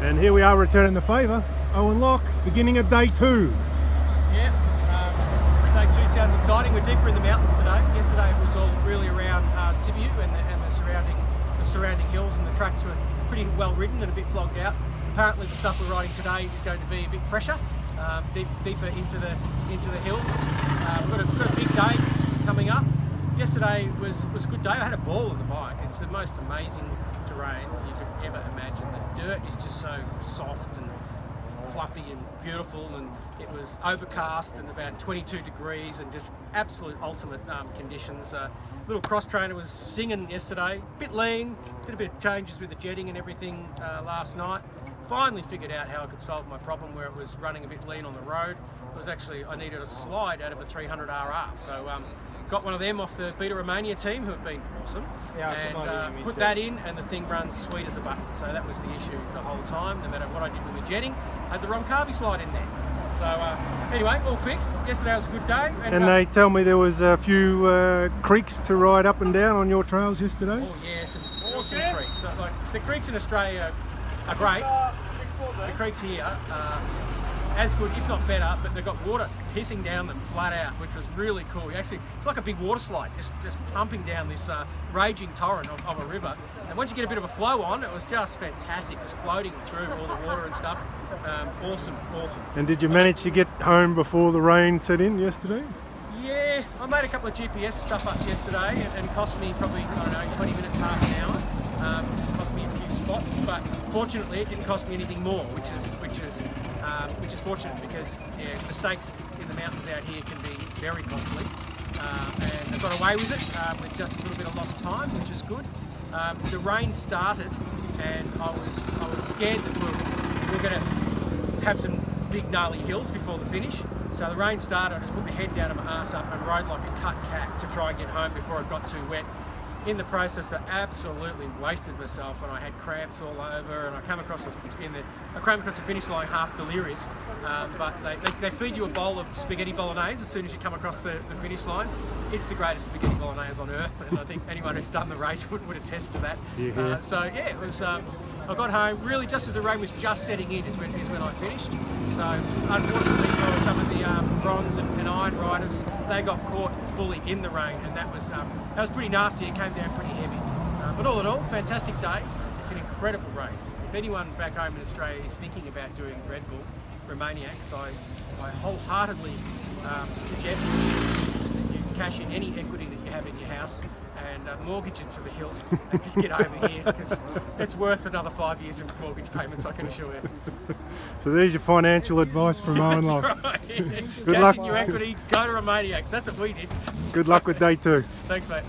And here we are returning the favour. Owen Lock, beginning of day 2. Yeah, day 2 sounds exciting. We're deeper in the mountains today. Yesterday it was all really around Sibiu and the surrounding hills, and the tracks were pretty well ridden and a bit flogged out. Apparently the stuff we're riding today is going to be a bit fresher, deeper into the hills. We've got a big day coming up. Yesterday was a good day. I had a ball on the bike. It's the most amazing terrain you could ever imagine. The dirt is just so soft and fluffy and beautiful, and it was overcast and about 22 degrees and just absolute ultimate conditions. Little cross trainer was singing yesterday, a bit lean, did a bit of changes with the jetting and everything last night. Finally figured out how I could solve my problem where it was running a bit lean on the road. It was actually, I needed a slide out of a 300 RR, so got one of them off the Beta Romania team, who have been awesome, and put that in, and the thing runs sweet as a button. So that was the issue the whole time. No matter what I did with the jetting, I had the wrong carby slide in there. So anyway, all fixed. Yesterday was a good day. And they tell me there was a few creeks to ride up and down on your trails yesterday. Oh yeah, some awesome creeks. So, like, the creeks in Australia are great. The creeks here as good, if not better, but they've got water pissing down them flat out, which was really cool. Actually, it's like a big water slide, just pumping down this raging torrent of a river. And once you get a bit of a flow on, it was just fantastic, just floating through all the water and stuff. Awesome. And did you manage to get home before the rain set in yesterday? Yeah, I made a couple of GPS stuff up yesterday, and cost me probably, I don't know, 20 minutes, half an hour. Cost me a few spots, but fortunately it didn't cost me anything more, which is fortunate, because mistakes in the mountains out here can be very costly. And I got away with it with just a little bit of lost time, which is good. The rain started, and I was scared that we were going to have some big gnarly hills before the finish. So the rain started, I just put my head down and my arse up and rode like a cut cat to try and get home before it got too wet. In the process, I absolutely wasted myself, and I had cramps all over, and I came across the finish line half delirious. But they feed you a bowl of spaghetti bolognese as soon as you come across the finish line. It's the greatest spaghetti bolognese on earth, and I think anyone who's done the race would attest to that. Yeah. So yeah, it was. I got home really just as the rain was just setting in is when I finished. So unfortunately for some of the bronze and iron riders, they got caught fully in the rain, and that was pretty nasty. It came down pretty heavy. But all in all, fantastic day. It's an incredible race. If anyone back home in Australia is thinking about doing Red Bull Romaniacs, I wholeheartedly suggest that you cash in any equity that you have in your house and mortgage it to the hilt and just get over here, because it's worth another 5 years of mortgage payments, I can assure you. So there's your financial advice from Owen Lock. Right. Good Cash luck. in your equity, go to Romaniacs. That's what we did. Good luck with day 2. Thanks, mate.